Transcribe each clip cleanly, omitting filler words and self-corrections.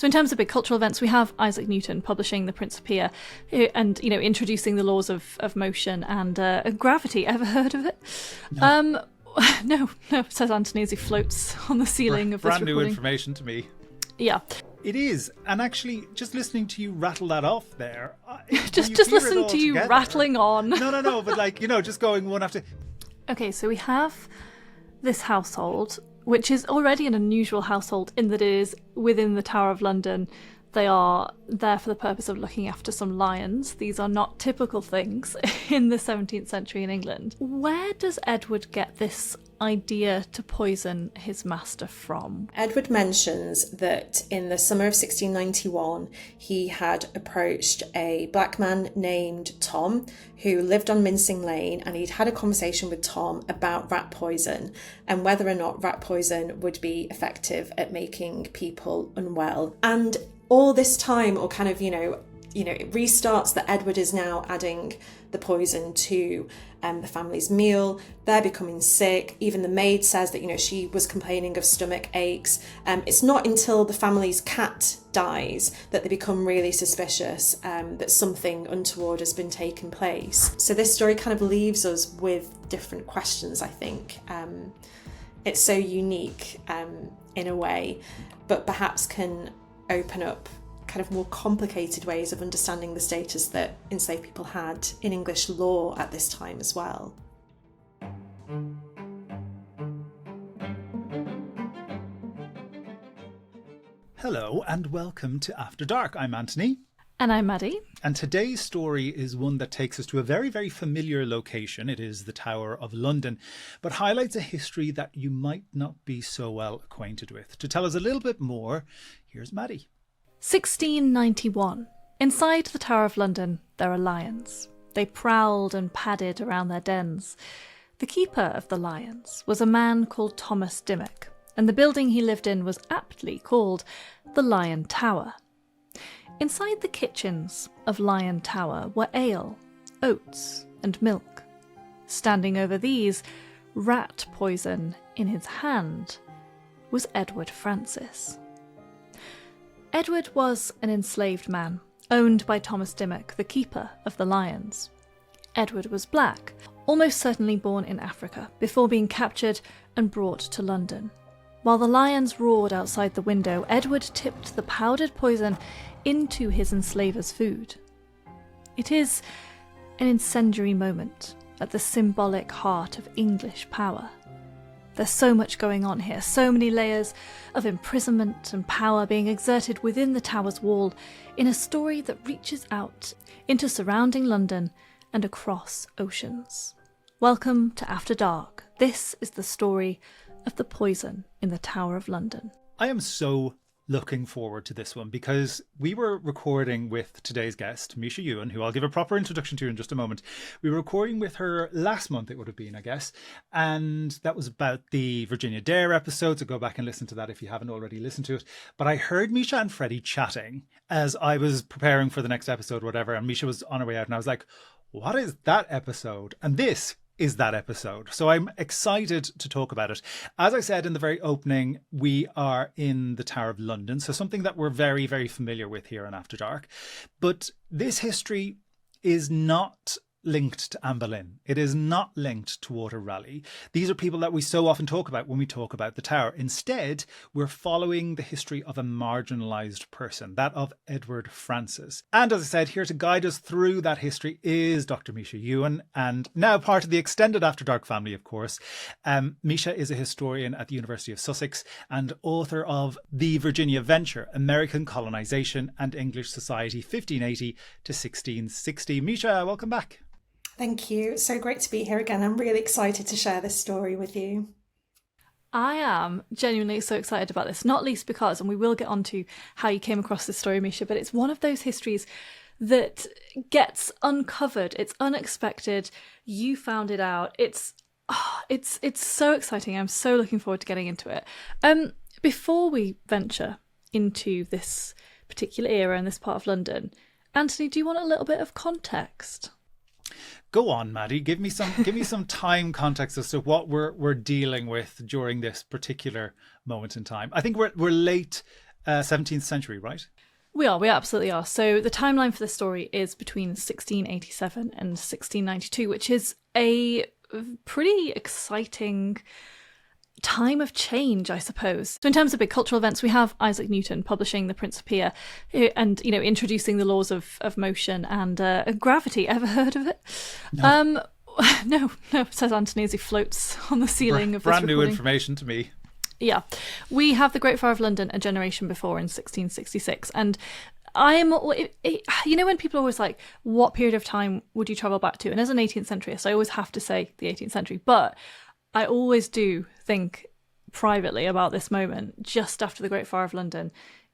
So in terms of big cultural events, we have Isaac Newton publishing The Principia and, introducing the laws of motion and gravity. Ever heard of it? No. No, says Anthony as he floats on the ceiling of this recording. Brand new information to me. Yeah. It is. And actually, just listening to you rattle that off there. just listen to you rattling on. No, but just going one after... Okay, so we have this household, which is already an unusual household in that it is within the Tower of London. They are there for the purpose of looking after some lions. These are not typical things in the 17th century in England. Where does Edward get this idea to poison his master from? Edward mentions that in the summer of 1691, he had approached a black man named Tom who lived on Mincing Lane, and he'd had a conversation with Tom about rat poison and whether or not rat poison would be effective at making people unwell. And all this time, or kind of, it restarts that Edward is now adding the poison to the family's meal. They're becoming sick. Even the maid says that, she was complaining of stomach aches. It's not until the family's cat dies that they become really suspicious that something untoward has been taking place. So this story kind of leaves us with different questions, I think. It's so unique in a way, but perhaps can open up kind of more complicated ways of understanding the status that enslaved people had in English law at this time as well. Hello and welcome to After Dark. I'm Anthony. And I'm Maddy. And today's story is one that takes us to a very, very familiar location. It is the Tower of London, but highlights a history that you might not be so well acquainted with. To tell us a little bit more, here's Maddy. 1691. Inside the Tower of London, there are lions. They prowled and padded around their dens. The keeper of the lions was a man called Thomas Dimmock, and the building he lived in was aptly called the Lion Tower. Inside the kitchens of Lion Tower were ale, oats, and milk. Standing over these, rat poison in his hand, was Edward Francis. Edward was an enslaved man, owned by Thomas Dimmock, the keeper of the lions. Edward was black, almost certainly born in Africa, before being captured and brought to London. While the lions roared outside the window, Edward tipped the powdered poison into his enslavers' food. It is an incendiary moment at the symbolic heart of English power. There's so much going on here, so many layers of imprisonment and power being exerted within the tower's wall in a story that reaches out into surrounding London and across oceans. Welcome to After Dark. This is the story of the poison in the Tower of London. I am so looking forward to this one because we were recording with today's guest, Misha Ewen, who I'll give a proper introduction to in just a moment. We were recording with her last month, it would have been, I guess, and that was about the Virginia Dare episode, so go back and listen to that if you haven't already listened to it. But I heard Misha and Freddie chatting as I was preparing for the next episode or whatever, and Misha was on her way out and I was like, what is that episode? And this is that episode. So I'm excited to talk about it. As I said in the very opening, we are in the Tower of London, so something that we're very, very familiar with here on After Dark. But this history is not linked to Anne Boleyn. It is not linked to Walter Raleigh. These are people that we so often talk about when we talk about the Tower. Instead, we're following the history of a marginalised person, that of Edward Francis. And as I said, here to guide us through that history is Dr. Misha Ewen, and now part of the extended After Dark family, of course. Misha is a historian at the University of Sussex and author of The Virginia Venture, American Colonization and English Society, 1580 to 1660. Misha, welcome back. Thank you. So great to be here again. I'm really excited to share this story with you. I am genuinely so excited about this, not least because, and we will get on to how you came across this story, Misha, but it's one of those histories that gets uncovered. It's unexpected. You found it out. It's so exciting. I'm so looking forward to getting into it. Before we venture into this particular era in this part of London, Anthony, do you want a little bit of context? Go on, Maddy. Give me some time context as to what we're dealing with during this particular moment in time. I think we're late 17th century, right? We absolutely are. So the timeline for this story is between 1687 and 1692, which is a pretty exciting time of change, I suppose. So in terms of big cultural events, we have Isaac Newton publishing The Principia and, introducing the laws of motion and gravity. Ever heard of it? No. No, says Anthony as he floats on the ceiling of this brand new recording. information to me. Yeah. We have the Great Fire of London a generation before in 1666. And when people are always like, what period of time would you travel back to? And as an 18th centuryist, I always have to say the 18th century. But I always do think privately about this moment just after the Great Fire of London,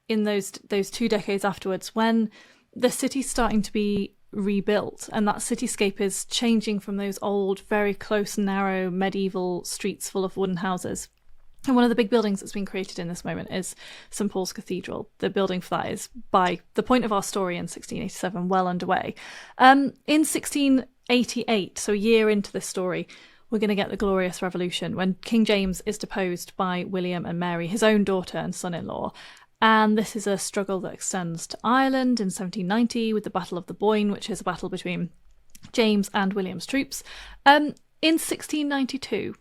in those 2 decades afterwards, when the city's starting to be rebuilt and that cityscape is changing from those old, very close, narrow, medieval streets full of wooden houses. And one of the big buildings that's been created in this moment is St Paul's Cathedral. The building for that is, by the point of our story in 1687, well underway. In 1688, so a year into this story, we're going to get the Glorious Revolution, when King James is deposed by William and Mary, his own daughter and son-in-law. And this is a struggle that extends to Ireland in 1790 with the Battle of the Boyne, which is a battle between James and William's troops. In 1692,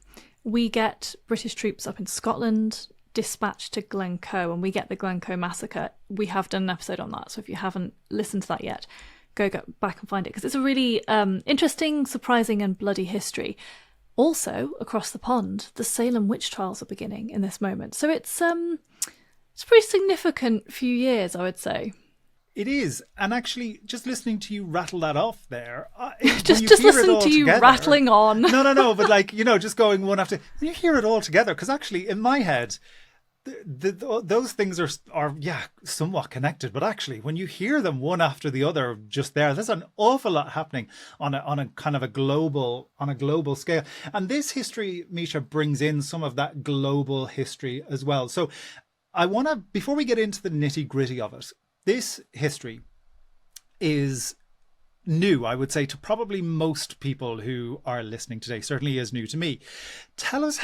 we get British troops up in Scotland dispatched to Glencoe, and we get the Glencoe massacre. We have done an episode on that, so if you haven't listened to that yet, go back and find it, because it's a really interesting, surprising and bloody history. Also, across the pond, the Salem witch trials are beginning in this moment. So it's a pretty significant few years, I would say. It is. And actually, just listening to you rattle that off there. just listen to you rattling on. No. But just going one after. When you hear it all together, because actually, in my head, those things are somewhat connected. But actually, when you hear them one after the other, just there's an awful lot happening on a kind of a global scale. And this history, Misha, brings in some of that global history as well. So I want to, before we get into the nitty gritty of it, this history is new, I would say, to probably most people who are listening today. Certainly is new to me. Tell us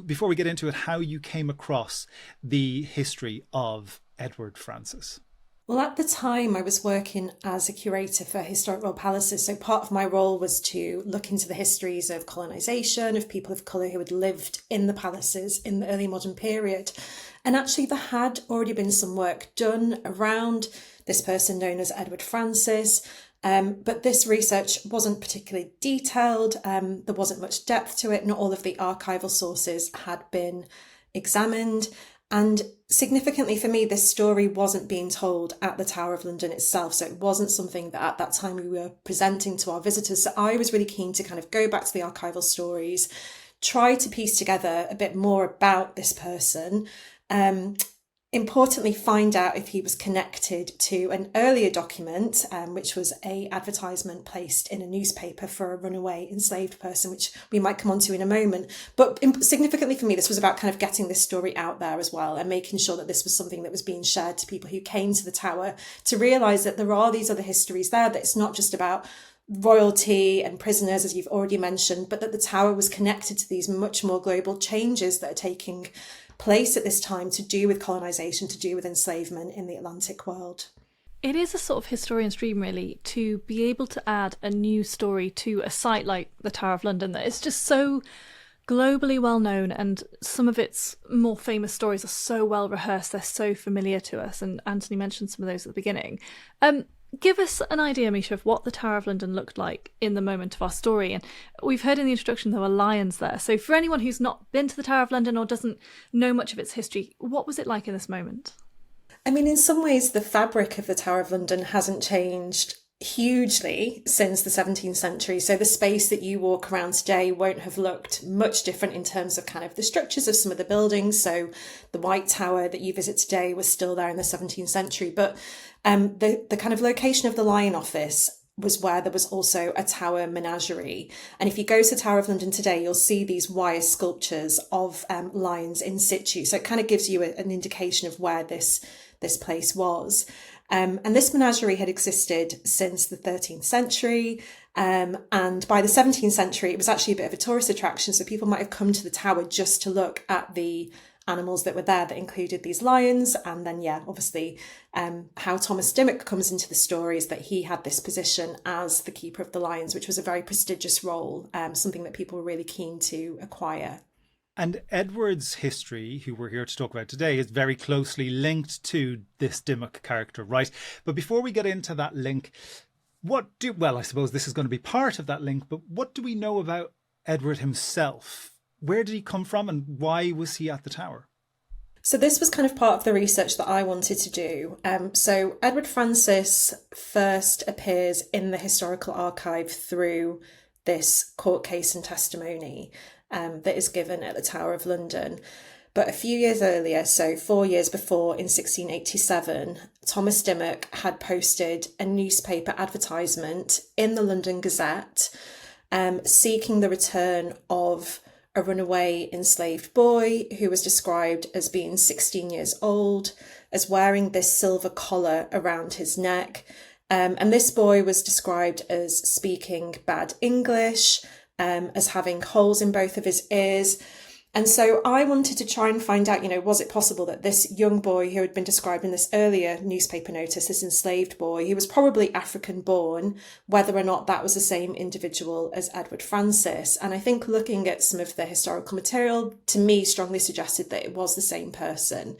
before we get into it, how you came across the history of Edward Francis. Well, at the time, I was working as a curator for historic royal palaces. So part of my role was to look into the histories of colonisation, of people of colour who had lived in the palaces in the early modern period. And actually, there had already been some work done around this person known as Edward Francis. But this research wasn't particularly detailed. There wasn't much depth to it. Not all of the archival sources had been examined. And significantly for me, this story wasn't being told at the Tower of London itself. So it wasn't something that at that time we were presenting to our visitors. So I was really keen to kind of go back to the archival stories, try to piece together a bit more about this person. Importantly, find out if he was connected to an earlier document, which was a advertisement placed in a newspaper for a runaway enslaved person, which we might come on to in a moment. But significantly for me, this was about kind of getting this story out there as well and making sure that this was something that was being shared to people who came to the Tower, to realise that there are these other histories there, that it's not just about royalty and prisoners, as you've already mentioned, but that the Tower was connected to these much more global changes that are taking place at this time, to do with colonisation, to do with enslavement in the Atlantic world. It is a sort of historian's dream, really, to be able to add a new story to a site like the Tower of London that is just so globally well known, and some of its more famous stories are so well rehearsed, they're so familiar to us, and Anthony mentioned some of those at the beginning. Give us an idea, Misha, of what the Tower of London looked like in the moment of our story. And we've heard in the introduction there were lions there. So for anyone who's not been to the Tower of London or doesn't know much of its history, what was it like in this moment? I mean, in some ways, the fabric of the Tower of London hasn't changed hugely since the 17th century. So the space that you walk around today won't have looked much different in terms of kind of the structures of some of the buildings. So the White Tower that you visit today was still there in the 17th century. But the kind of location of the Lion Office was where there was also a Tower menagerie. And if you go to the Tower of London today, you'll see these wire sculptures of lions in situ. So it kind of gives you an indication of where this place was. And this menagerie had existed since the 13th century. And by the 17th century, it was actually a bit of a tourist attraction. So people might have come to the Tower just to look at the animals that were there that included these lions. And then, obviously how Thomas Dimmock comes into the story is that he had this position as the keeper of the lions, which was a very prestigious role, something that people were really keen to acquire. And Edward's history, who we're here to talk about today, is very closely linked to this Dimmock character, right? But before we get into that link, I suppose this is going to be part of that link, but what do we know about Edward himself? Where did he come from and why was he at the Tower? So this was kind of part of the research that I wanted to do. So Edward Francis first appears in the historical archive through this court case and testimony that is given at the Tower of London. But a few years earlier, so 4 years before, in 1687, Thomas Dimmock had posted a newspaper advertisement in the London Gazette seeking the return of a runaway enslaved boy who was described as being 16 years old, as wearing this silver collar around his neck. And this boy was described as speaking bad English, as having holes in both of his ears. And so I wanted to try and find out, was it possible that this young boy who had been described in this earlier newspaper notice, this enslaved boy, he was probably African born, whether or not that was the same individual as Edward Francis. And I think looking at some of the historical material, to me, strongly suggested that it was the same person.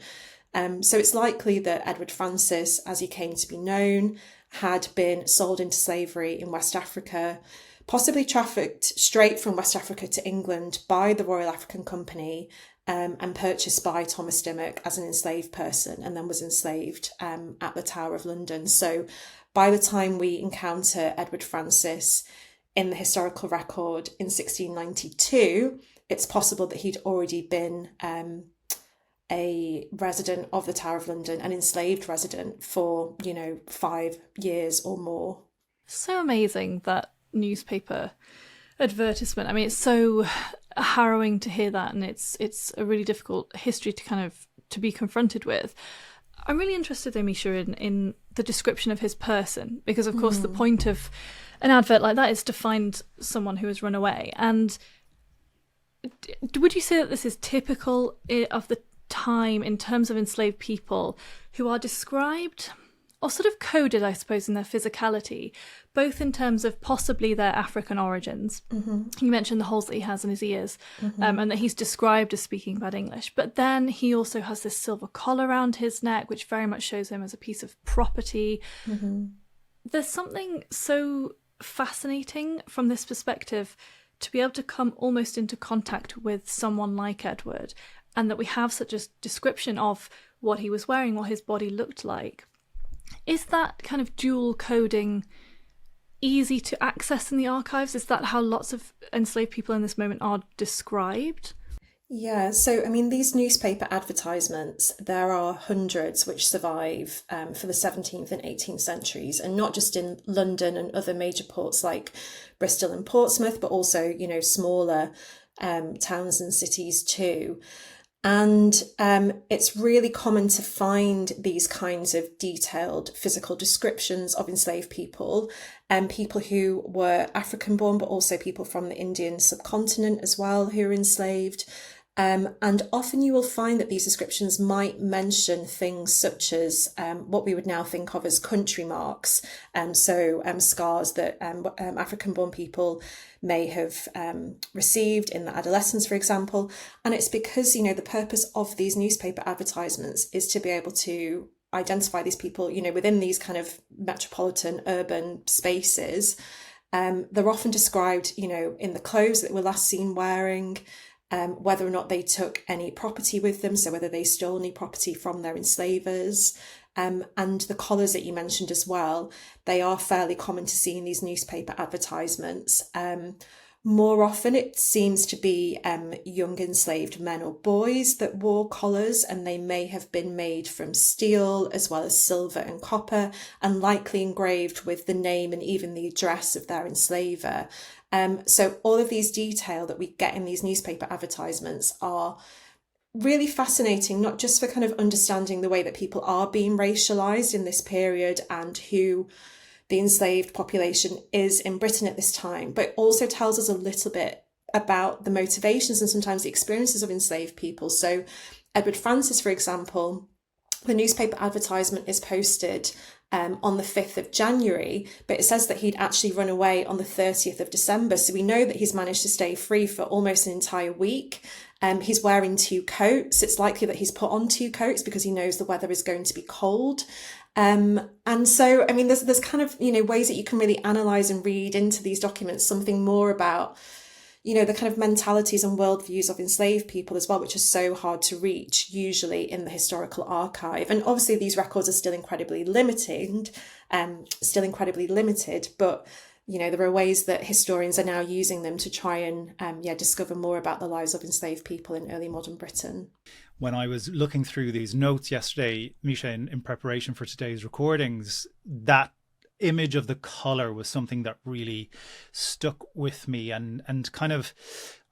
So it's likely that Edward Francis, as he came to be known, had been sold into slavery in West Africa, possibly trafficked straight from West Africa to England by the Royal African Company, and purchased by Thomas Dimmock as an enslaved person, and then was enslaved at the Tower of London. So by the time we encounter Edward Francis in the historical record in 1692, it's possible that he'd already been a resident of the Tower of London, an enslaved resident for, 5 years or more. So amazing, that newspaper advertisement. I mean, it's so harrowing to hear that, and it's a really difficult history to be confronted with. I'm really interested, though, Misha, in the description of his person, because of course the point of an advert like that is to find someone who has run away. And would you say that this is typical of the time in terms of enslaved people who are described or sort of coded, I suppose, in their physicality, both in terms of possibly their African origins? You mentioned the holes that he has in his ears, and that he's described as speaking bad English. But then he also has this silver collar around his neck, which very much shows him as a piece of property. There's something so fascinating from this perspective, to be able to come almost into contact with someone like Edward, and that we have such a description of what he was wearing, what his body looked like. Is that kind of dual coding easy to access in the archives? Is that how lots of enslaved people in this moment are described? Yeah, so I mean, these newspaper advertisements, there are hundreds which survive for the 17th and 18th centuries, and not just in London and other major ports like Bristol and Portsmouth, but also, smaller towns and cities too. And it's really common to find these kinds of detailed physical descriptions of enslaved people, and people who were African born, but also people from the Indian subcontinent as well who are enslaved. And often you will find that these descriptions might mention things such as what we would now think of as country marks, so scars that African-born people may have received in their adolescence, for example. And it's because, the purpose of these newspaper advertisements is to be able to identify these people, within these kind of metropolitan urban spaces. They're often described, in the clothes that were last seen wearing, whether or not they took any property with them, so whether they stole any property from their enslavers, and the collars that you mentioned as well, they are fairly common to see in these newspaper advertisements. More often it seems to be young enslaved men or boys that wore collars, and they may have been made from steel as well as silver and copper, and likely engraved with the name and even the address of their enslaver. So all of these detail that we get in these newspaper advertisements are really fascinating, not just for kind of understanding the way that people are being racialized in this period and who the enslaved population is in Britain at this time, but also tells us a little bit about the motivations and sometimes the experiences of enslaved people. So Edward Francis, for example, the newspaper advertisement is posted on the 5th of January, but it says that he'd actually run away on the 30th of December. So we know that he's managed to stay free for almost an entire week. He's wearing 2 coats. It's likely that he's put on 2 coats because he knows the weather is going to be cold. And so, I mean, there's kind of, ways that you can really analyse and read into these documents something more about, the kind of mentalities and worldviews of enslaved people as well, which are so hard to reach usually in the historical archive. And obviously these records are still incredibly limited, but there are ways that historians are now using them to try and discover more about the lives of enslaved people in early modern Britain. When I was looking through these notes yesterday, Misha, in preparation for today's recordings, that image of the colour was something that really stuck with me and kind of,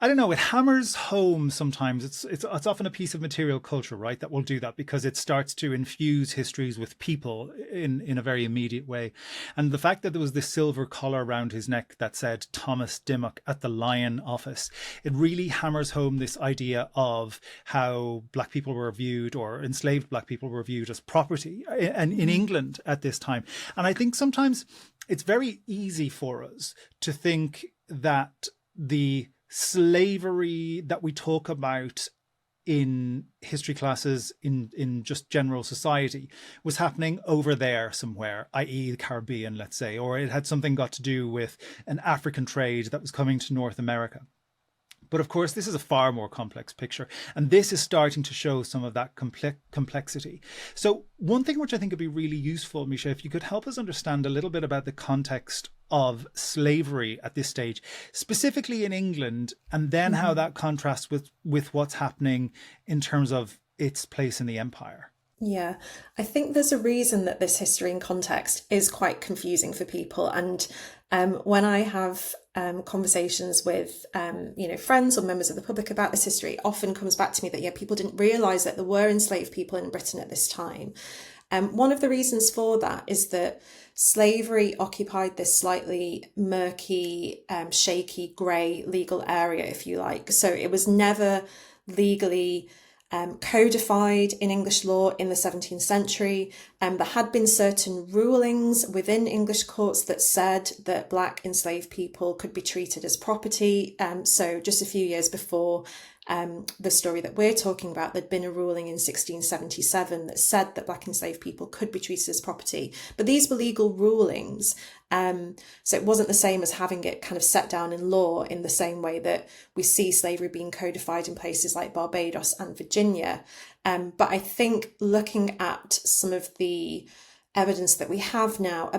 I don't know, it hammers home sometimes. It's often a piece of material culture, right, that will do that because it starts to infuse histories with people in a very immediate way. And the fact that there was this silver collar around his neck that said Thomas Dimmock at the Lion office, it really hammers home this idea of how black people were viewed, or enslaved black people were viewed, as property in England at this time. And I think sometimes it's very easy for us to think that the slavery that we talk about in history classes in just general society was happening over there somewhere, i.e. the Caribbean, let's say, or it had something got to do with an African trade that was coming to North America. But of course, this is a far more complex picture, and this is starting to show some of that complexity. So one thing which I think would be really useful, Misha, if you could help us understand a little bit about the context of slavery at this stage, specifically in England, and then how that contrasts with what's happening in terms of its place in the empire. Yeah, I think there's a reason that this history and context is quite confusing for people. And when I have conversations with, friends or members of the public about this history, it often comes back to me that, people didn't realise that there were enslaved people in Britain at this time. One of the reasons for that is that slavery occupied this slightly murky, shaky, grey legal area, if you like. So it was never legally codified in English law in the 17th century. There had been certain rulings within English courts that said that black enslaved people could be treated as property. So just a few years before the story that we're talking about, there'd been a ruling in 1677 that said that black enslaved people could be treated as property. But these were legal rulings. So it wasn't the same as having it kind of set down in law in the same way that we see slavery being codified in places like Barbados and Virginia. But I think looking at some of the evidence that we have now,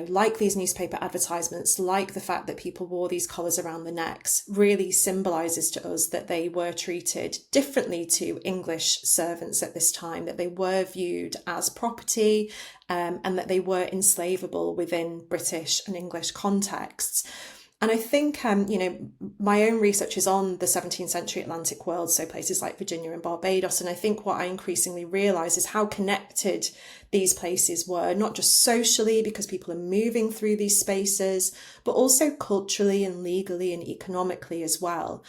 like these newspaper advertisements, like the fact that people wore these collars around the necks, really symbolises to us that they were treated differently to English servants at this time, that they were viewed as property, and that they were enslavable within British and English contexts. And I think, my own research is on the 17th century Atlantic world, so places like Virginia and Barbados. And I think what I increasingly realise is how connected these places were, not just socially because people are moving through these spaces, but also culturally and legally and economically as well.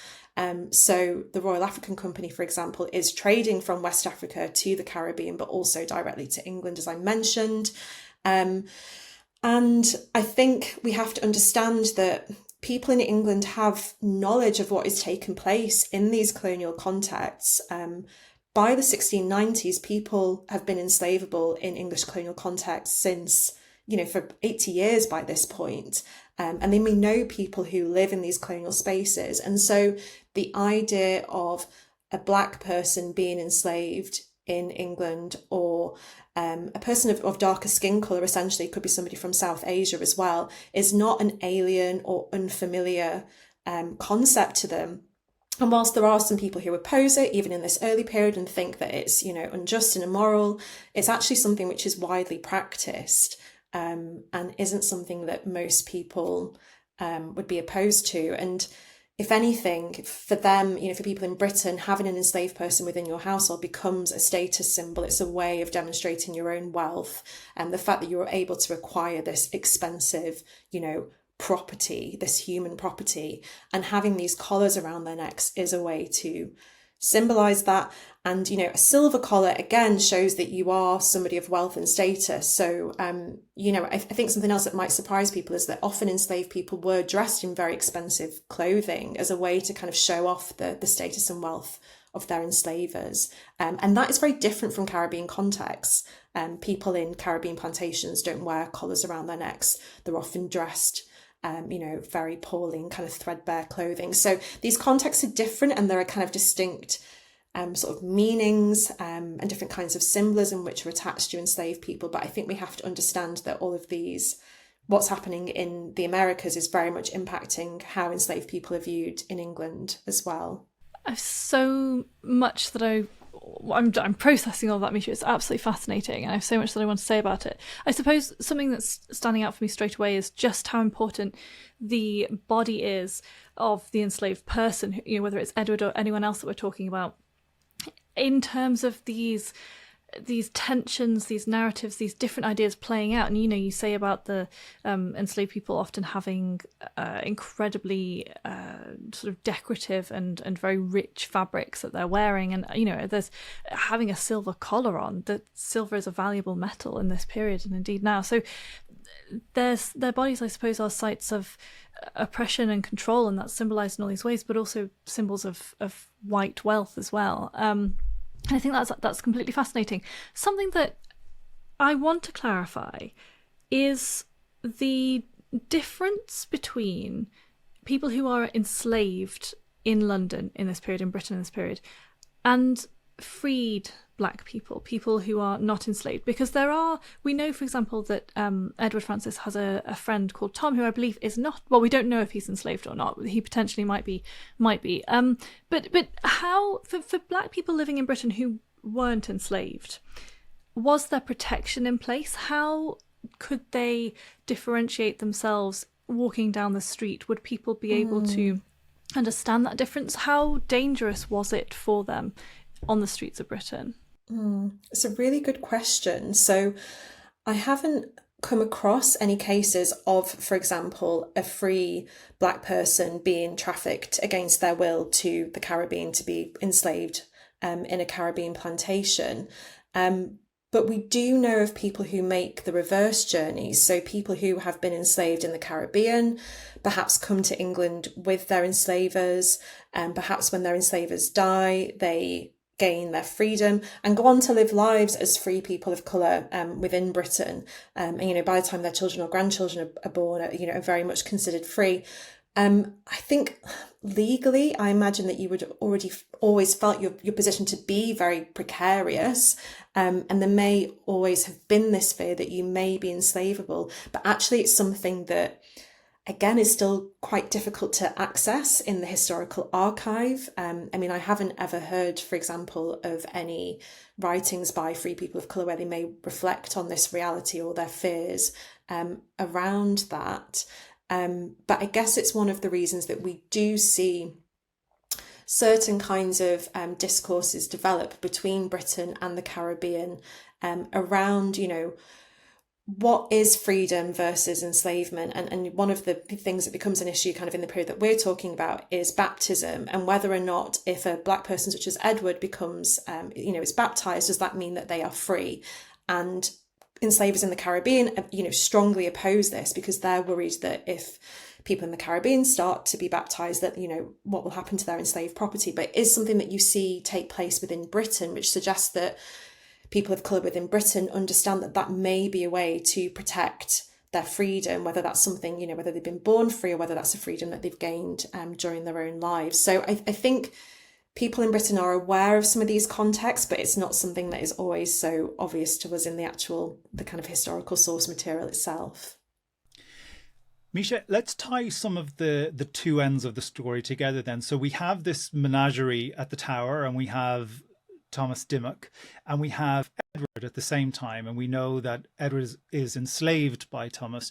So the Royal African Company, for example, is trading from West Africa to the Caribbean, but also directly to England, as I mentioned. And I think we have to understand that people in England have knowledge of what is taking place in these colonial contexts. By the 1690s, people have been enslavable in English colonial contexts since, for 80 years by this point. And they may know people who live in these colonial spaces. And so the idea of a black person being enslaved in England, or a person of darker skin colour, essentially could be somebody from South Asia as well, is not an alien or unfamiliar concept to them. And whilst there are some people who oppose it, even in this early period, and think that it's, unjust and immoral, it's actually something which is widely practiced, and isn't something that most people would be opposed to. And if anything, for them, for people in Britain, having an enslaved person within your household becomes a status symbol. It's a way of demonstrating your own wealth, and the fact that you're able to acquire this expensive, property, this human property, and having these collars around their necks is a way to symbolize that. And, a silver collar, again, shows that you are somebody of wealth and status. So, I think something else that might surprise people is that often enslaved people were dressed in very expensive clothing as a way to kind of show off the status and wealth of their enslavers. And that is very different from Caribbean contexts. People in Caribbean plantations don't wear collars around their necks. They're often dressed very poorly in kind of threadbare clothing. So these contexts are different, and there are kind of distinct sort of meanings and different kinds of symbolism which are attached to enslaved people. But I think we have to understand that all of these, what's happening in the Americas, is very much impacting how enslaved people are viewed in England as well. I've so much that I'm processing all that, Misha. It's absolutely fascinating, and I have so much that I want to say about it. I suppose something that's standing out for me straight away is just how important the body is of the enslaved person, whether it's Edward or anyone else that we're talking about, in terms of these tensions, these narratives, these different ideas playing out. And you say about the enslaved people often having incredibly sort of decorative and very rich fabrics that they're wearing, and there's having a silver collar on. That silver is a valuable metal in this period, and indeed now. So their bodies, I suppose, are sites of oppression and control, and that's symbolized in all these ways, but also symbols of white wealth as well. And I think that's completely fascinating. Something that I want to clarify is the difference between people who are enslaved in London in this period, in Britain in this period, and freed Black people who are not enslaved. Because we know, for example, that Edward Francis has a friend called Tom, who I believe is not, well, we don't know if he's enslaved or not. He potentially might be. But how, for Black people living in Britain who weren't enslaved, was there protection in place? How could they differentiate themselves walking down the street? Would people be able to understand that difference? How dangerous was it for them on the streets of Britain? It's a really good question. So I haven't come across any cases of, for example, a free Black person being trafficked against their will to the Caribbean to be enslaved in a Caribbean plantation. But we do know of people who make the reverse journeys. So people who have been enslaved in the Caribbean, perhaps come to England with their enslavers, and perhaps when their enslavers die, they gain their freedom and go on to live lives as free people of colour within Britain. And, by the time their children or grandchildren are born, are very much considered free. I think legally, I imagine that you would already always felt your position to be very precarious. And there may always have been this fear that you may be enslavable. But actually, it's something that, again, is still quite difficult to access in the historical archive. I haven't ever heard, for example, of any writings by free people of colour where they may reflect on this reality or their fears around that. But I guess it's one of the reasons that we do see certain kinds of discourses develop between Britain and the Caribbean around, what is freedom versus enslavement? And one of the things that becomes an issue kind of in the period that we're talking about is baptism, and whether or not, if a Black person such as Edward becomes, is baptised, does that mean that they are free? And enslavers in the Caribbean, strongly oppose this, because they're worried that if people in the Caribbean start to be baptised, that, what will happen to their enslaved property. But it is something that you see take place within Britain, which suggests that people of colour within Britain understand that may be a way to protect their freedom, whether that's something, whether they've been born free or whether that's a freedom that they've gained during their own lives. So I think people in Britain are aware of some of these contexts, but it's not something that is always so obvious to us in the kind of historical source material itself. Misha, let's tie some of the two ends of the story together then. So we have this menagerie at the Tower, and we have Thomas Dimmock, and we have Edward at the same time, and we know that Edward is enslaved by Thomas.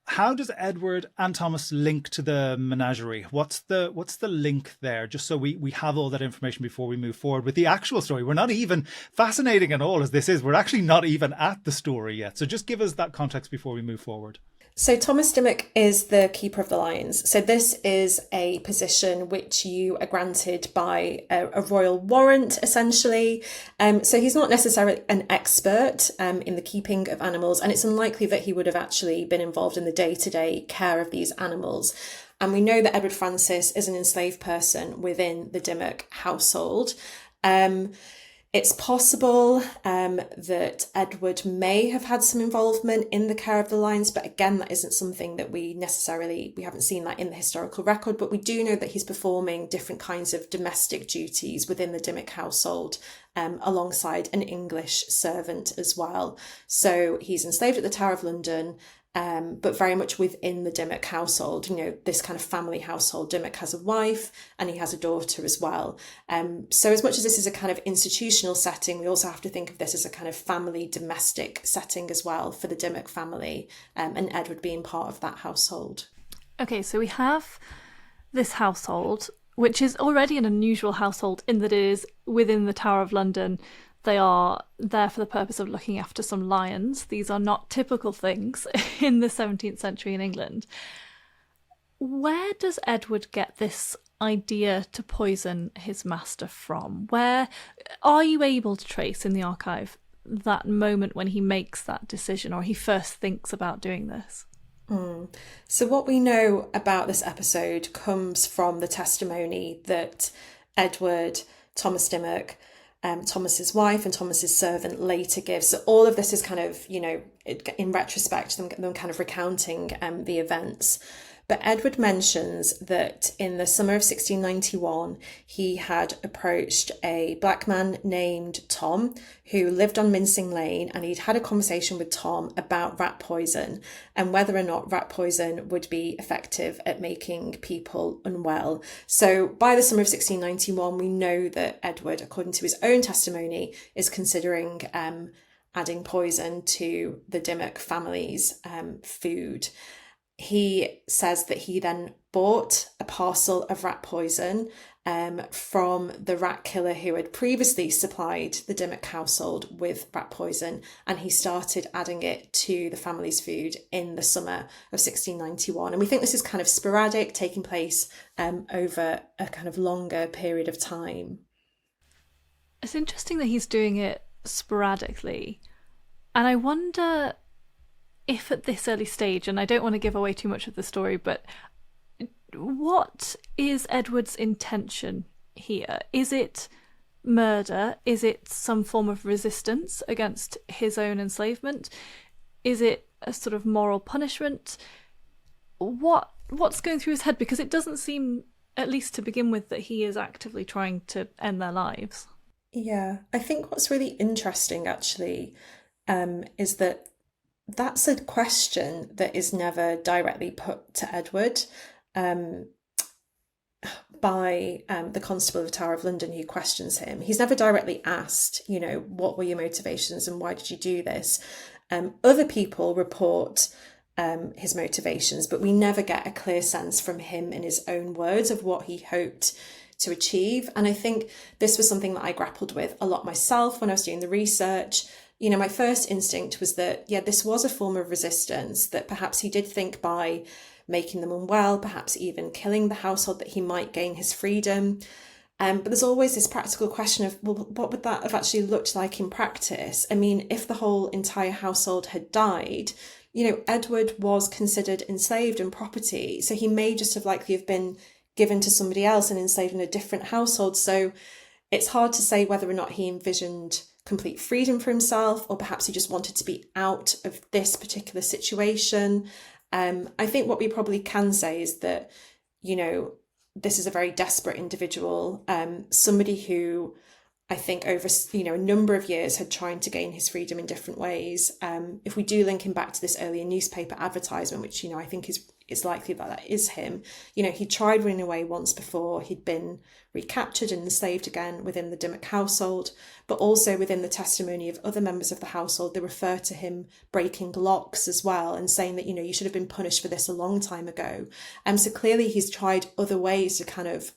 How does Edward and Thomas link to the menagerie? What's the link there? Just so we have all that information before we move forward with the actual story. We're not even, fascinating at all as this is, we're actually not even at the story yet. So just give us that context before we move forward. So Thomas Dimmock is the keeper of the lions. So this is a position which you are granted by a royal warrant, essentially. So he's not necessarily an expert in the keeping of animals, and it's unlikely that he would have actually been involved in the day-to-day care of these animals. And we know that Edward Francis is an enslaved person within the Dimmock household. It's possible that Edward may have had some involvement in the care of the lions, but again, that isn't something that we haven't seen that in the historical record, but we do know that he's performing different kinds of domestic duties within the Dimmock household alongside an English servant as well. So he's enslaved at the Tower of London, but very much within the Dimmock household, this kind of family household. Dimmock has a wife and he has a daughter as well. So as much as this is a kind of institutional setting, we also have to think of this as a kind of family domestic setting as well for the Dimmock family, and Edward being part of that household. Okay, so we have this household, which is already an unusual household in that it is within the Tower of London. They are there for the purpose of looking after some lions. These are not typical things in the 17th century in England. Where does Edward get this idea to poison his master from? Where are you able to trace in the archive that moment when he makes that decision, or he first thinks about doing this? So what we know about this episode comes from the testimony that Edward, Thomas Dimmock, Thomas's wife and Thomas's servant later give. So all of this is kind of, in retrospect, them kind of recounting the events. But Edward mentions that in the summer of 1691, he had approached a black man named Tom who lived on Mincing Lane, and he'd had a conversation with Tom about rat poison and whether or not rat poison would be effective at making people unwell. So by the summer of 1691, we know that Edward, according to his own testimony, is considering adding poison to the Dimmock family's food. He says that he then bought a parcel of rat poison from the rat killer who had previously supplied the Dimmock household with rat poison, and he started adding it to the family's food in the summer of 1691. And we think this is kind of sporadic, taking place over a kind of longer period of time. It's interesting that he's doing it sporadically, and I wonder if at this early stage, and I don't want to give away too much of the story, but what is Edward's intention here? Is it murder? Is it some form of resistance against his own enslavement? Is it a sort of moral punishment? What's going through his head? Because it doesn't seem, at least to begin with, that he is actively trying to end their lives. Yeah, I think what's really interesting actually is that that's a question that is never directly put to Edward by the Constable of the Tower of London who questions him. He's never directly asked, what were your motivations and why did you do this? Other people report his motivations, but we never get a clear sense from him in his own words of what he hoped to achieve. And I think this was something that I grappled with a lot myself when I was doing the research. My first instinct was that, this was a form of resistance, that perhaps he did think by making them unwell, perhaps even killing the household, that he might gain his freedom. But there's always this practical question of, well, what would that have actually looked like in practice? I mean, if the whole entire household had died, Edward was considered enslaved and property. So he may just have likely have been given to somebody else and enslaved in a different household. So it's hard to say whether or not he envisioned complete freedom for himself, or perhaps he just wanted to be out of this particular situation. I think what we probably can say is that, this is a very desperate individual, somebody who I think over, a number of years had tried to gain his freedom in different ways. If we do link him back to this earlier newspaper advertisement, which, I think is likely that is him, he tried running away once before. He'd been recaptured and enslaved again within the Dimmock household, but also within the testimony of other members of the household, they refer to him breaking locks as well and saying that, you should have been punished for this a long time ago. So clearly he's tried other ways to kind of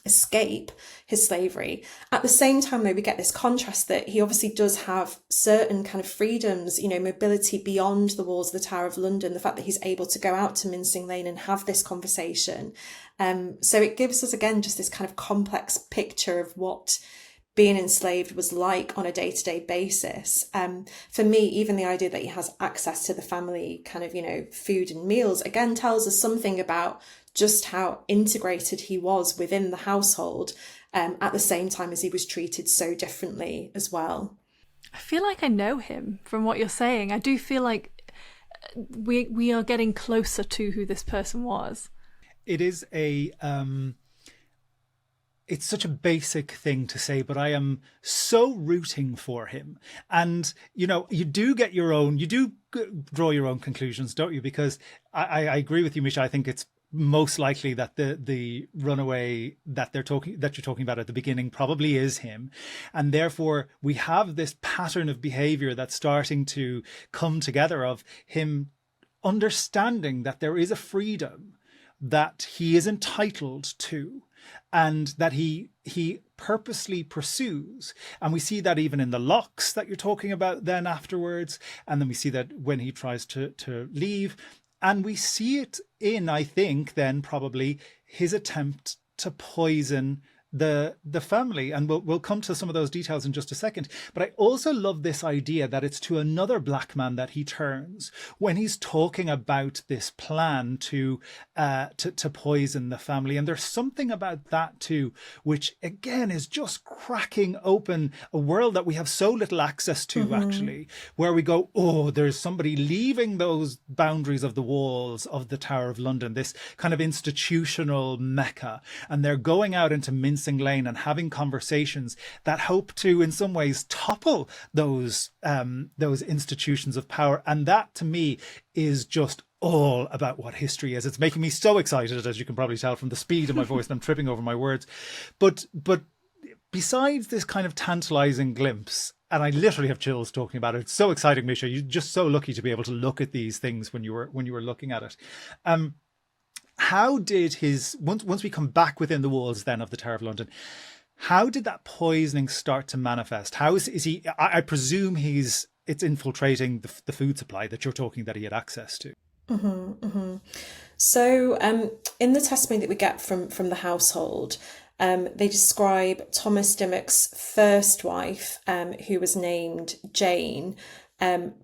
escape his slavery. At the same time, though, we get this contrast that he obviously does have certain kind of freedoms, mobility beyond the walls of the Tower of London, the fact that he's able to go out to Mincing Lane and have this conversation. So it gives us, again, just this kind of complex picture of what being enslaved was like on a day-to-day basis. For me, even the idea that he has access to the family kind of, food and meals, again, tells us something about just how integrated he was within the household, at the same time as he was treated so differently as well. I feel like I know him from what you're saying. I do feel like we are getting closer to who this person was. It is it's such a basic thing to say, but I am so rooting for him. And, you do draw your own conclusions, don't you? Because I agree with you, Misha. I think it's most likely that the runaway that you're talking about at the beginning probably is him, and therefore we have this pattern of behavior that's starting to come together of him understanding that there is a freedom that he is entitled to, and that he purposely pursues. And we see that even in the locks that you're talking about then afterwards, and then we see that when he tries to leave. And we see it in, I think, then probably his attempt to poison the family. And we'll come to some of those details in just a second. But I also love this idea that it's to another black man that he turns when he's talking about this plan to poison the family. And there's something about that too, which again is just cracking open a world that we have so little access to, actually, where we go, oh, there's somebody leaving those boundaries of the walls of the Tower of London, this kind of institutional mecca, and they're going out into Mincing Lane and having conversations that hope to, in some ways, topple those institutions of power. And that, to me, is just all about what history is. It's making me so excited, as you can probably tell from the speed of my voice, and I'm tripping over my words. But besides this kind of tantalizing glimpse, and I literally have chills talking about it. It's so exciting, Misha. You're just so lucky to be able to look at these things when you were looking at it. How did once we come back within the walls then of the Tower of London, how did that poisoning start to manifest? How is he? I presume it's infiltrating the food supply that you're talking that he had access to. So in the testimony that we get from the household, they describe Thomas Dimmock's first wife, who was named Jane,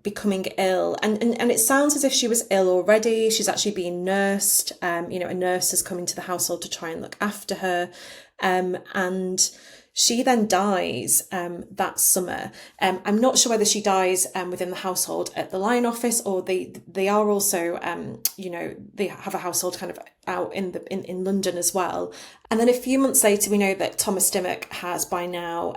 becoming ill, and it sounds as if she was ill already. She's actually being nursed. A nurse has come into the household to try and look after her, and she then dies that summer. I'm not sure whether she dies within the household at the Lion Office, or they are also they have a household kind of out in London as well. And then a few months later, we know that Thomas Dimmock has by now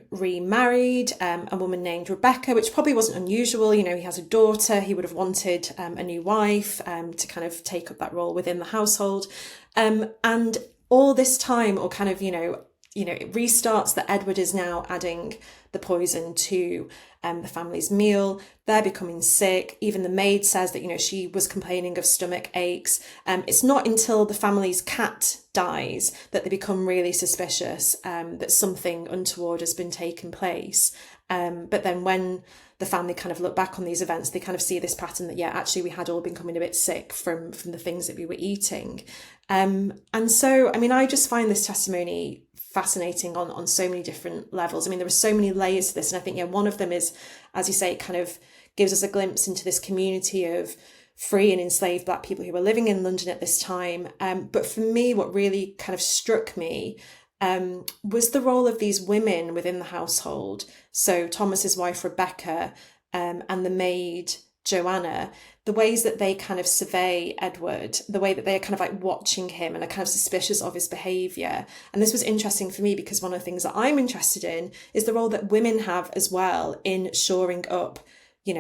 remarried a woman named Rebecca, which probably wasn't unusual. He has a daughter. He would have wanted a new wife to kind of take up that role within the household. And all this time, or kind of, it restarts that Edward is now adding the poison to the family's meal. They're becoming sick. Even the maid says that, she was complaining of stomach aches. It's not until the family's cat dies that they become really suspicious that something untoward has been taking place. But then when the family kind of look back on these events, they kind of see this pattern that, actually we had all been coming a bit sick from the things that we were eating. And so, I just find this testimony fascinating on so many different levels. There are so many layers to this. And I think, one of them is, as you say, it kind of gives us a glimpse into this community of free and enslaved Black people who were living in London at this time. But for me, what really kind of struck me was the role of these women within the household. So Thomas's wife, Rebecca, and the maid, Joanna, the ways that they kind of survey Edward, the way that they are kind of like watching him and are kind of suspicious of his behaviour. And this was interesting for me because one of the things that I'm interested in is the role that women have as well in shoring up,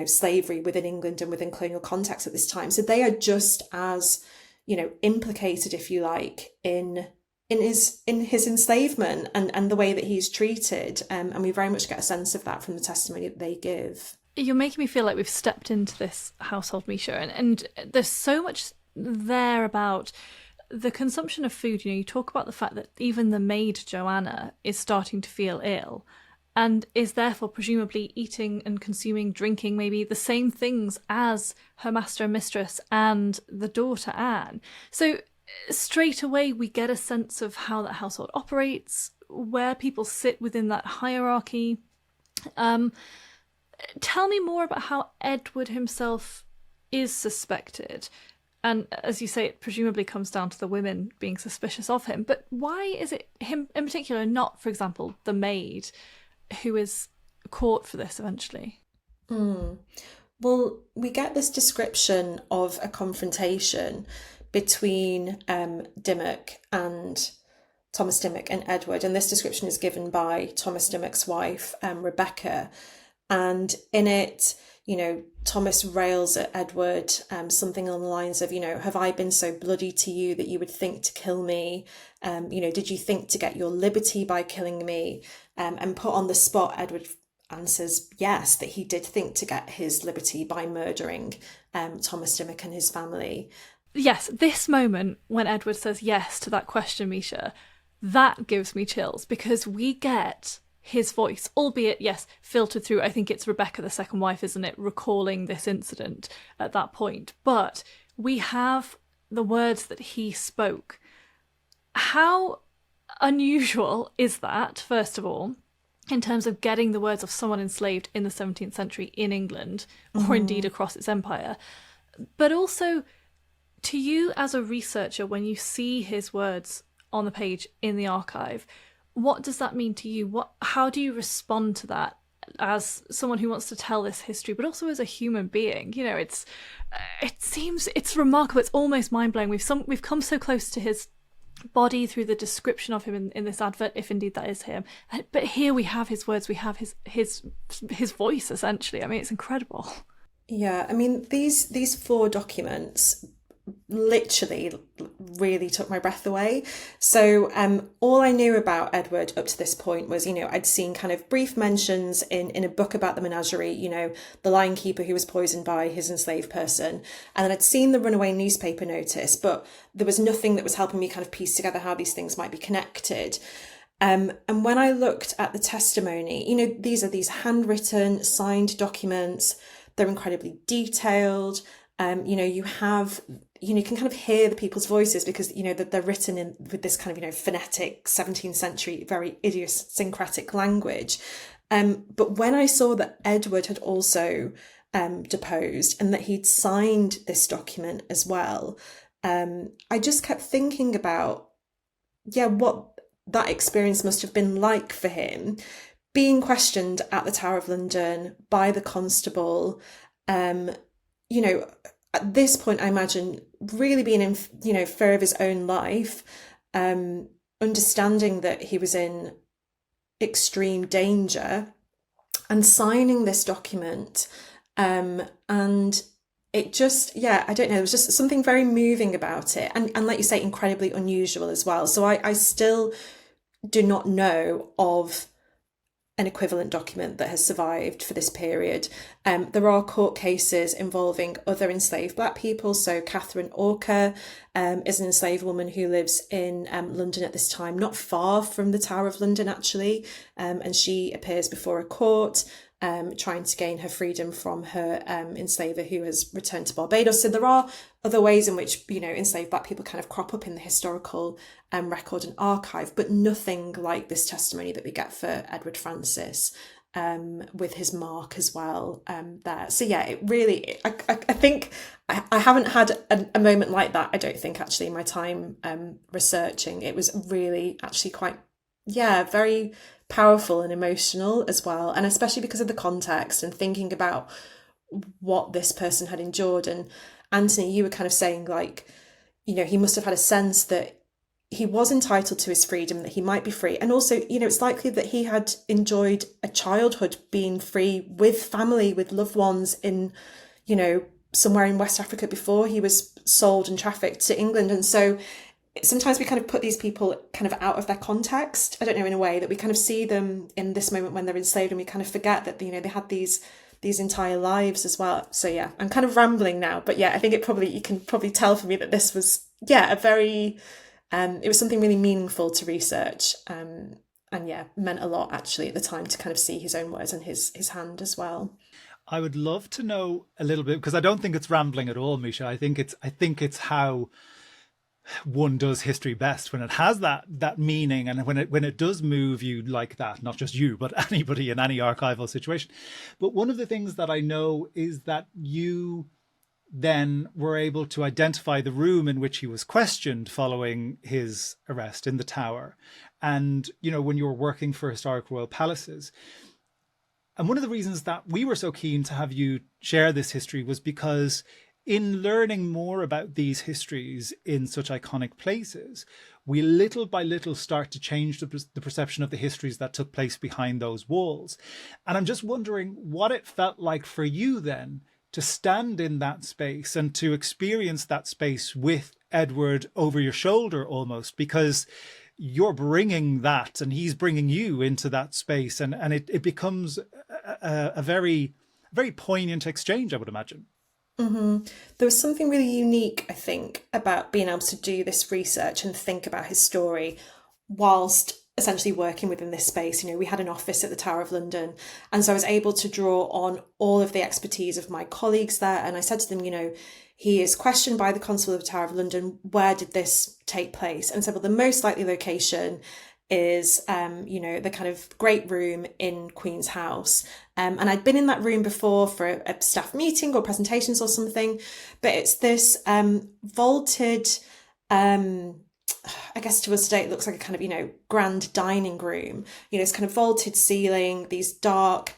slavery within England and within colonial context at this time. So they are just as, implicated, if you like, in his enslavement and the way that he's treated. And we very much get a sense of that from the testimony that they give. You're making me feel like we've stepped into this household, Misha, and there's so much there about the consumption of food, you talk about the fact that even the maid Joanna is starting to feel ill and is therefore presumably eating and consuming, drinking maybe the same things as her master and mistress and the daughter Anne. So straight away we get a sense of how that household operates, where people sit within that hierarchy. Tell me more about how Edward himself is suspected. And as you say, it presumably comes down to the women being suspicious of him. But why is it him in particular, not, for example, the maid, who is caught for this eventually? Well, we get this description of a confrontation between Dimmock and Thomas Dimmock and Edward. And this description is given by Thomas Dimmock's wife, Rebecca. And in it, Thomas rails at Edward, something along the lines of, have I been so bloody to you that you would think to kill me? Did you think to get your liberty by killing me? And put on the spot, Edward answers yes, that he did think to get his liberty by murdering Thomas Dimmock and his family. Yes, this moment when Edward says yes to that question, Misha, that gives me chills, because we get his voice, albeit, yes, filtered through, I think it's Rebecca, the second wife, isn't it, recalling this incident at that point. But we have the words that he spoke. How unusual is that, first of all, in terms of getting the words of someone enslaved in the 17th century in England, or indeed across its empire? But also, to you as a researcher, when you see his words on the page in the archive, what does that mean to you? How do you respond to that as someone who wants to tell this history, but also as a human being? It seems it's remarkable. It's almost mind-blowing. We've come so close to his body through the description of him in this advert, if indeed that is him. But here we have his words. We have his voice, essentially. I mean, it's incredible. Yeah, I mean, these 4 documents literally really took my breath away. So all I knew about Edward up to this point was, I'd seen kind of brief mentions in a book about the menagerie, the lion keeper who was poisoned by his enslaved person. And then I'd seen the runaway newspaper notice, but there was nothing that was helping me kind of piece together how these things might be connected. And when I looked at the testimony, these are these handwritten, signed documents. They're incredibly detailed. You can kind of hear the people's voices because, that they're written in with this kind of, phonetic 17th century, very idiosyncratic language. But when I saw that Edward had also deposed and that he'd signed this document as well, I just kept thinking about, what that experience must have been like for him, being questioned at the Tower of London by the constable, at this point, I imagine really being in, fear of his own life, understanding that he was in extreme danger and signing this document. And it just, I don't know, there was just something very moving about it. And like you say, incredibly unusual as well. So I still do not know of an equivalent document that has survived for this period. There are court cases involving other enslaved Black people. So Catherine Orker is an enslaved woman who lives in London at this time, not far from the Tower of London actually, and she appears before a court trying to gain her freedom from her enslaver who has returned to Barbados. So there are other ways in which, enslaved Black people kind of crop up in the historical record and archive, but nothing like this testimony that we get for Edward Francis, with his mark as well there. So it really, I think I haven't had a moment like that, I don't think, actually, in my time researching. It was really actually quite, very powerful and emotional as well, and especially because of the context and thinking about what this person had endured. And Anthony, you were kind of saying, like, he must have had a sense that he was entitled to his freedom, that he might be free, and also, it's likely that he had enjoyed a childhood being free with family, with loved ones in, somewhere in West Africa before he was sold and trafficked to England. And so sometimes we kind of put these people kind of out of their context, I don't know, in a way that we kind of see them in this moment when they're enslaved, and we kind of forget that, they had these these entire lives as well. So yeah, I'm kind of rambling now, but yeah, I think you can probably tell from me that this was, a very, it was something really meaningful to research. And yeah, meant a lot actually at the time to kind of see his own words and his hand as well. I would love to know a little bit, because I don't think it's rambling at all, Misha. I think it's how one does history best, when it has that meaning, and when it does move you like that, not just you, but anybody in any archival situation. But one of the things that I know is that you then were able to identify the room in which he was questioned following his arrest in the Tower. And, when you were working for Historic Royal Palaces. And one of the reasons that we were so keen to have you share this history was because in learning more about these histories in such iconic places, we little by little start to change the perception of the histories that took place behind those walls. And I'm just wondering what it felt like for you then to stand in that space and to experience that space with Edward over your shoulder almost, because you're bringing that and he's bringing you into that space. And it becomes a very, very poignant exchange, I would imagine. Mm-hmm. There was something really unique, I think, about being able to do this research and think about his story whilst essentially working within this space. We had an office at the Tower of London, and so I was able to draw on all of the expertise of my colleagues there. And I said to them, he is questioned by the Constable of the Tower of London, where did this take place? And said, well, the most likely location is, the kind of great room in Queen's House. And I'd been in that room before for a staff meeting or presentations or something, but it's this vaulted, I guess to us today, it looks like a kind of, grand dining room. It's kind of vaulted ceiling, these dark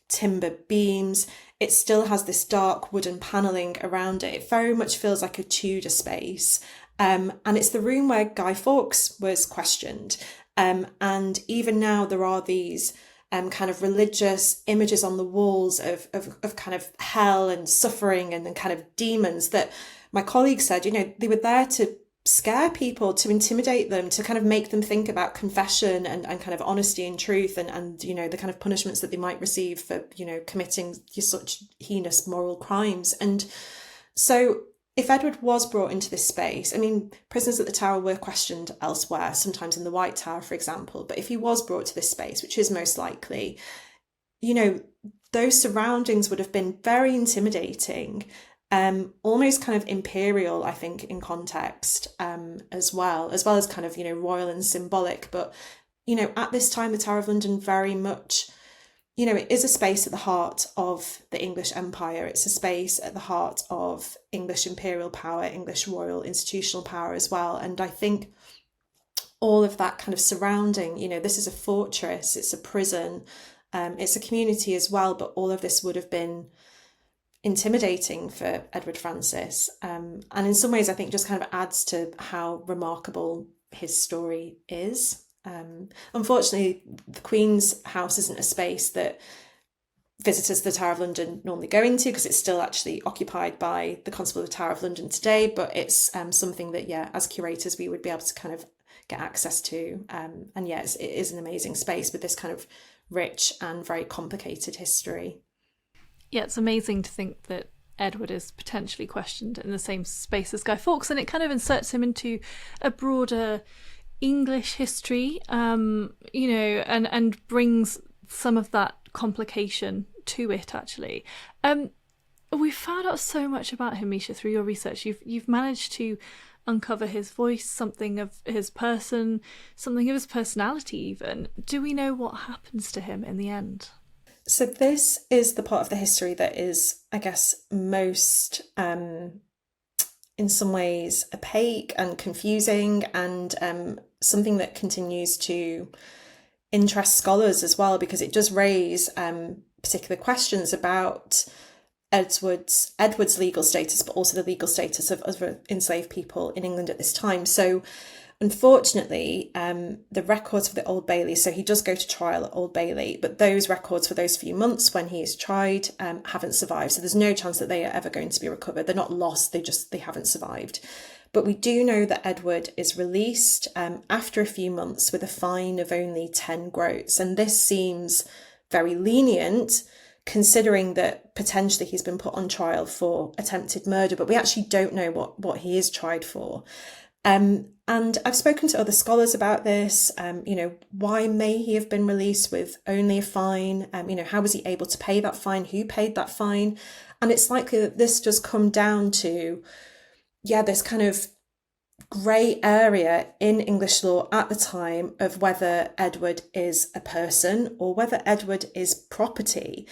timber beams. It still has this dark wooden panelling around it. It very much feels like a Tudor space. And it's the room where Guy Fawkes was questioned. And even now there are these kind of religious images on the walls of kind of hell and suffering and kind of demons that my colleagues said, they were there to scare people, to intimidate them, to kind of make them think about confession and kind of honesty and truth and the kind of punishments that they might receive for, committing such heinous moral crimes. And so if Edward was brought into this space, prisoners at the Tower were questioned elsewhere, sometimes in the White Tower, for example, but if he was brought to this space, which is most likely, those surroundings would have been very intimidating, almost kind of imperial, I think, in context, as well as kind of, royal and symbolic. But, at this time, the Tower of London very much, it is a space at the heart of the English Empire. It's a space at the heart of English imperial power, English royal institutional power as well. And I think all of that kind of surrounding, this is a fortress, it's a prison, it's a community as well, but all of this would have been intimidating for Edward Francis. And in some ways, I think just kind of adds to how remarkable his story is. Unfortunately, the Queen's House isn't a space that visitors to the Tower of London normally go into, because it's still actually occupied by the Constable of the Tower of London today. But it's something that, as curators, we would be able to kind of get access to. And yes, it is an amazing space with this kind of rich and very complicated history. Yeah, it's amazing to think that Edward is potentially questioned in the same space as Guy Fawkes, and it kind of inserts him into a broader English history, and brings some of that complication to it, actually. We've found out so much about him, Misha, through your research. You've managed to uncover his voice, something of his person, something of his personality even. Do we know what happens to him in the end? So this is the part of the history that is, I guess, most, in some ways, opaque and confusing, and something that continues to interest scholars as well, because it does raise particular questions about Edward's legal status, but also the legal status of other enslaved people in England at this time. So unfortunately, the records for the Old Bailey, so he does go to trial at Old Bailey, but those records for those few months when he is tried haven't survived. So there's no chance that they are ever going to be recovered. They're not lost, they haven't survived. But we do know that Edward is released after a few months with a fine of only 10 groats. And this seems very lenient considering that potentially he's been put on trial for attempted murder, but we actually don't know what he is tried for. And I've spoken to other scholars about this. Why may he have been released with only a fine? How was he able to pay that fine? Who paid that fine? And it's likely that this does come down to, this kind of grey area in English law at the time of whether Edward is a person or whether Edward is property.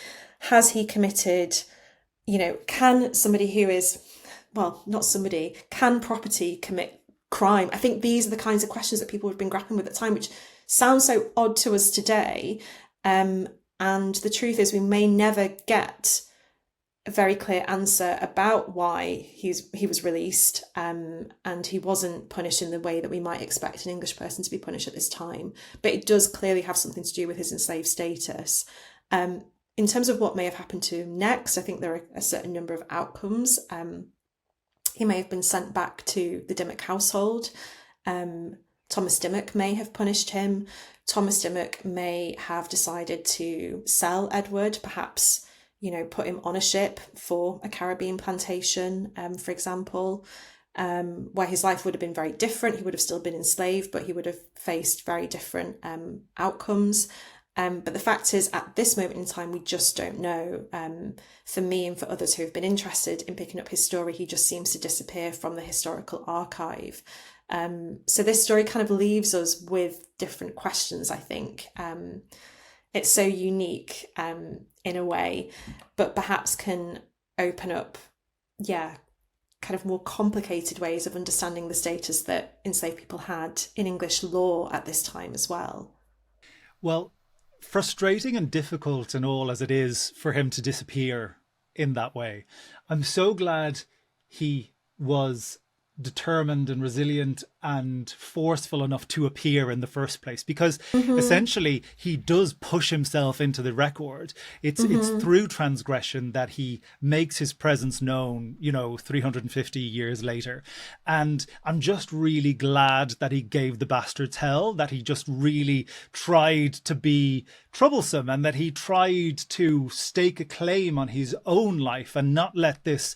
Has he committed, can somebody who is, not somebody, can property commit crime? I think these are the kinds of questions that people have been grappling with at the time, which sounds so odd to us today. And the truth is we may never get a very clear answer about why he was released, and he wasn't punished in the way that we might expect an English person to be punished at this time. But it does clearly have something to do with his enslaved status. In terms of what may have happened to him next, I think there are a certain number of outcomes. He may have been sent back to the Dimmock household. Thomas Dimmock may have punished him. Thomas Dimmock may have decided to sell Edward, perhaps, put him on a ship for a Caribbean plantation, for example, where his life would have been very different. He would have still been enslaved, but he would have faced very different outcomes. But the fact is, at this moment in time, we just don't know. For me and for others who have been interested in picking up his story, he just seems to disappear from the historical archive. So this story kind of leaves us with different questions, I think. It's so unique in a way, but perhaps can open up, kind of more complicated ways of understanding the status that enslaved people had in English law at this time as well. Well, frustrating and difficult and all as it is for him to disappear in that way, I'm so glad he was determined and resilient and forceful enough to appear in the first place, because essentially he does push himself into the record. It's through transgression that he makes his presence known, 350 years later. And I'm just really glad that he gave the bastards hell, that he just really tried to be troublesome and that he tried to stake a claim on his own life and not let this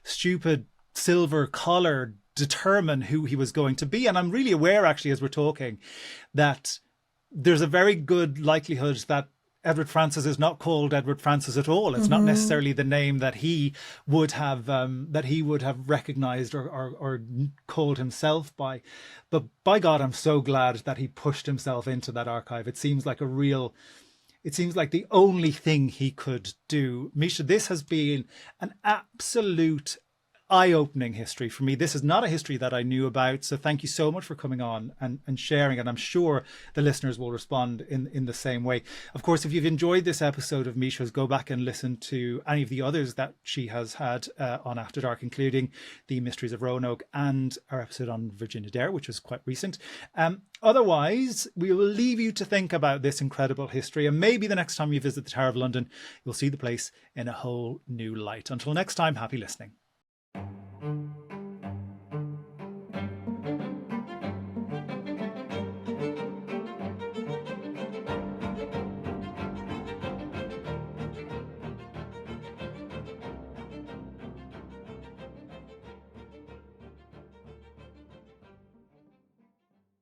stupid silver collar determine who he was going to be. And I'm really aware, actually, as we're talking, that there's a very good likelihood that Edward Francis is not called Edward Francis at all. It's not necessarily the name that he would have recognized or called himself by. But by God, I'm so glad that he pushed himself into that archive. It seems like the only thing he could do. Misha, this has been an absolute eye-opening history for me. This is not a history that I knew about, so thank you so much for coming on and sharing, and I'm sure the listeners will respond in the same way. Of course, if you've enjoyed this episode of Misha's, go back and listen to any of the others that she has had on After Dark, including The Mysteries of Roanoke and our episode on Virginia Dare, which was quite recent. Otherwise, we will leave you to think about this incredible history, and maybe the next time you visit the Tower of London, you'll see the place in a whole new light. Until next time, happy listening.